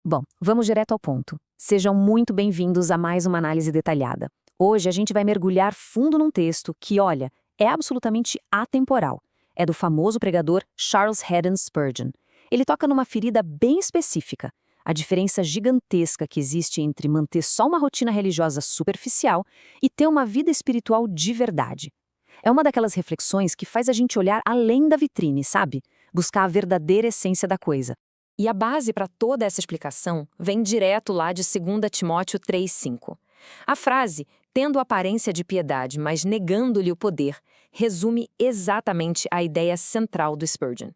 Bom, vamos direto ao ponto. Sejam muito bem-vindos a mais uma análise detalhada. Hoje a gente vai mergulhar fundo num texto que, olha, é absolutamente atemporal. É do famoso pregador Charles Haddon Spurgeon. Ele toca numa ferida bem específica, a diferença gigantesca que existe entre manter só uma rotina religiosa superficial e ter uma vida espiritual de verdade. É uma daquelas reflexões que faz a gente olhar além da vitrine, sabe? Buscar a verdadeira essência da coisa. E a base para toda essa explicação vem direto lá de 2 Timóteo 3,5. A frase, tendo aparência de piedade, mas negando-lhe o poder, resume exatamente a ideia central do Spurgeon.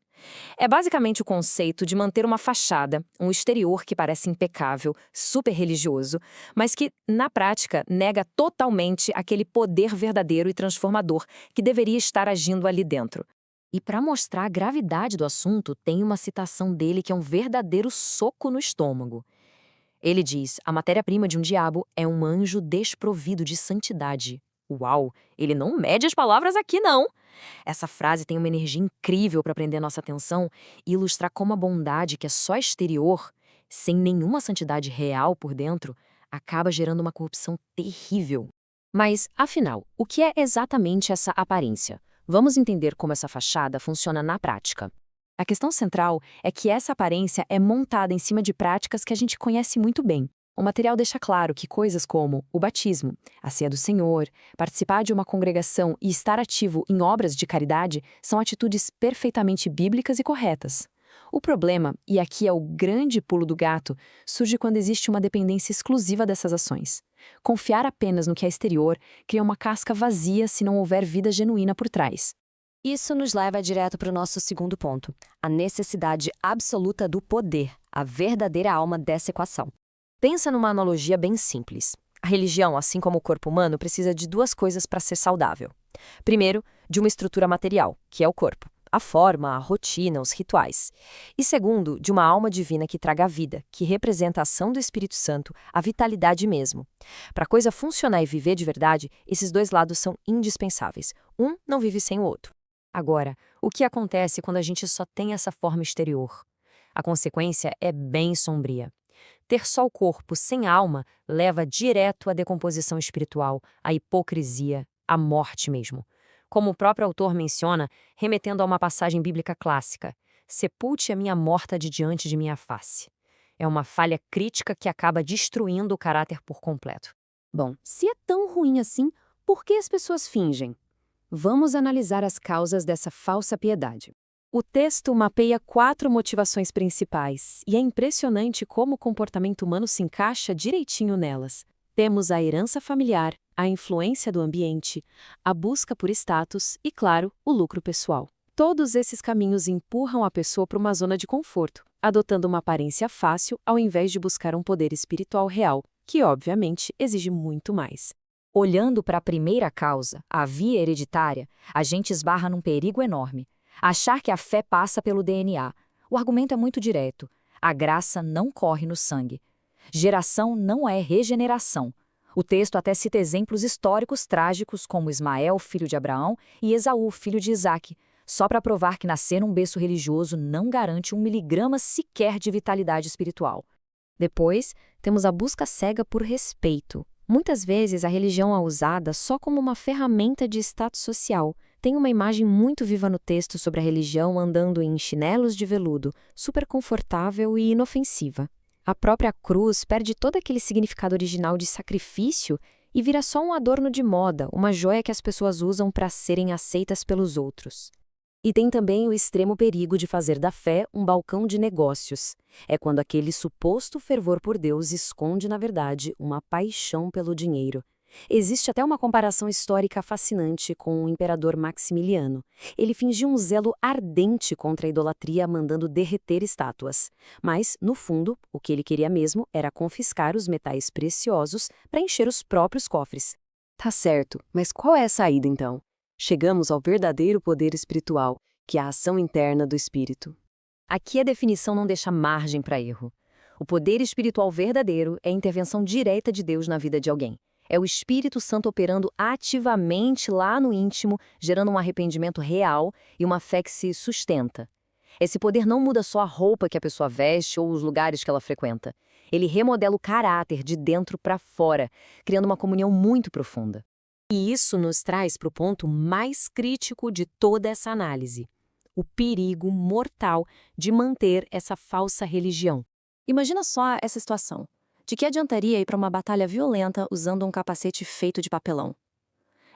É basicamente o conceito de manter uma fachada, um exterior que parece impecável, super religioso, mas que, na prática, nega totalmente aquele poder verdadeiro e transformador que deveria estar agindo ali dentro. E para mostrar a gravidade do assunto, tem uma citação dele que é um verdadeiro soco no estômago. Ele diz: a matéria-prima de um diabo é um anjo desprovido de santidade. Uau, ele não mede as palavras aqui, não! Essa frase tem uma energia incrível para prender nossa atenção e ilustrar como a bondade, que é só exterior, sem nenhuma santidade real por dentro, acaba gerando uma corrupção terrível. Mas, afinal, o que é exatamente essa aparência? Vamos entender como essa fachada funciona na prática. A questão central é que essa aparência é montada em cima de práticas que a gente conhece muito bem. O material deixa claro que coisas como o batismo, a ceia do Senhor, participar de uma congregação e estar ativo em obras de caridade são atitudes perfeitamente bíblicas e corretas. O problema, e aqui é o grande pulo do gato, surge quando existe uma dependência exclusiva dessas ações. Confiar apenas no que é exterior cria uma casca vazia se não houver vida genuína por trás. Isso nos leva direto para o nosso segundo ponto, a necessidade absoluta do poder, a verdadeira alma dessa equação. Pensa numa analogia bem simples. A religião, assim como o corpo humano, precisa de duas coisas para ser saudável. Primeiro, de uma estrutura material, que é o corpo. A forma, a rotina, os rituais. E segundo, de uma alma divina que traga a vida, que representa a ação do Espírito Santo, a vitalidade mesmo. Para a coisa funcionar e viver de verdade, esses dois lados são indispensáveis. Um não vive sem o outro. Agora, o que acontece quando a gente só tem essa forma exterior? A consequência é bem sombria. Ter só o corpo sem alma leva direto à decomposição espiritual, à hipocrisia, à morte mesmo. Como o próprio autor menciona, remetendo a uma passagem bíblica clássica: sepulte a minha morta de diante de minha face. É uma falha crítica que acaba destruindo o caráter por completo. Bom, se é tão ruim assim, por que as pessoas fingem? Vamos analisar as causas dessa falsa piedade. O texto mapeia 4 motivações principais, e é impressionante como o comportamento humano se encaixa direitinho nelas. Temos a herança familiar, a influência do ambiente, a busca por status e, claro, o lucro pessoal. Todos esses caminhos empurram a pessoa para uma zona de conforto, adotando uma aparência fácil ao invés de buscar um poder espiritual real, que obviamente exige muito mais. Olhando para a primeira causa, a via hereditária, a gente esbarra num perigo enorme. Achar que a fé passa pelo DNA. O argumento é muito direto. A graça não corre no sangue. Geração não é regeneração. O texto até cita exemplos históricos trágicos como Ismael, filho de Abraão, e Esaú, filho de Isaque, só para provar que nascer num berço religioso não garante 1 miligrama sequer de vitalidade espiritual. Depois, temos a busca cega por respeito. Muitas vezes a religião é usada só como uma ferramenta de status social. Tem uma imagem muito viva no texto sobre a religião andando em chinelos de veludo, super confortável e inofensiva. A própria cruz perde todo aquele significado original de sacrifício e vira só um adorno de moda, uma joia que as pessoas usam para serem aceitas pelos outros. E tem também o extremo perigo de fazer da fé um balcão de negócios. É quando aquele suposto fervor por Deus esconde, na verdade, uma paixão pelo dinheiro. Existe até uma comparação histórica fascinante com o imperador Maximiliano. Ele fingiu um zelo ardente contra a idolatria, mandando derreter estátuas. Mas, no fundo, o que ele queria mesmo era confiscar os metais preciosos para encher os próprios cofres. Tá certo, mas qual é a saída então? Chegamos ao verdadeiro poder espiritual, que é a ação interna do espírito. Aqui a definição não deixa margem para erro. O poder espiritual verdadeiro é a intervenção direta de Deus na vida de alguém. É o Espírito Santo operando ativamente lá no íntimo, gerando um arrependimento real e uma fé que se sustenta. Esse poder não muda só a roupa que a pessoa veste ou os lugares que ela frequenta. Ele remodela o caráter de dentro para fora, criando uma comunhão muito profunda. E isso nos traz para o ponto mais crítico de toda essa análise: o perigo mortal de manter essa falsa religião. Imagina só essa situação. De que adiantaria ir para uma batalha violenta usando um capacete feito de papelão?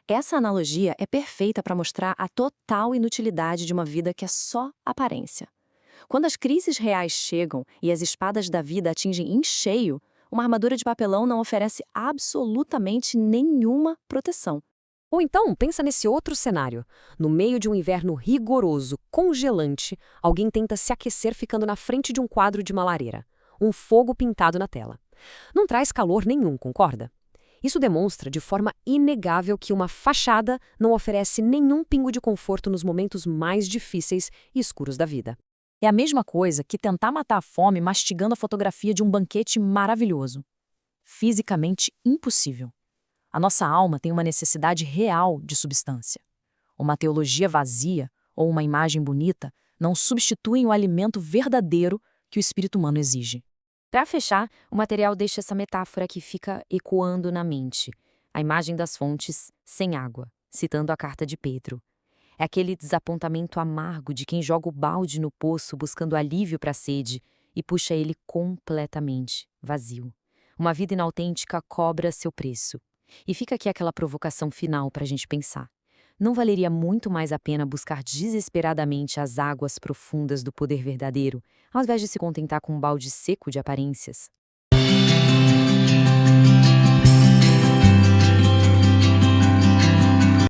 Essa analogia é perfeita para mostrar a total inutilidade de uma vida que é só aparência. Quando as crises reais chegam e as espadas da vida atingem em cheio, uma armadura de papelão não oferece absolutamente nenhuma proteção. Ou então, pensa nesse outro cenário. No meio de um inverno rigoroso, congelante, alguém tenta se aquecer ficando na frente de um quadro de uma lareira. Um fogo pintado na tela. Não traz calor nenhum, concorda? Isso demonstra de forma inegável que uma fachada não oferece nenhum pingo de conforto nos momentos mais difíceis e escuros da vida. É a mesma coisa que tentar matar a fome mastigando a fotografia de um banquete maravilhoso. Fisicamente impossível. A nossa alma tem uma necessidade real de substância. Uma teologia vazia ou uma imagem bonita não substituem o alimento verdadeiro que o espírito humano exige. Para fechar, o material deixa essa metáfora que fica ecoando na mente. A imagem das fontes sem água, citando a carta de Pedro. É aquele desapontamento amargo de quem joga o balde no poço buscando alívio para a sede e puxa ele completamente vazio. Uma vida inautêntica cobra seu preço. E fica aqui aquela provocação final para a gente pensar. Não valeria muito mais a pena buscar desesperadamente as águas profundas do poder verdadeiro, ao invés de se contentar com um balde seco de aparências?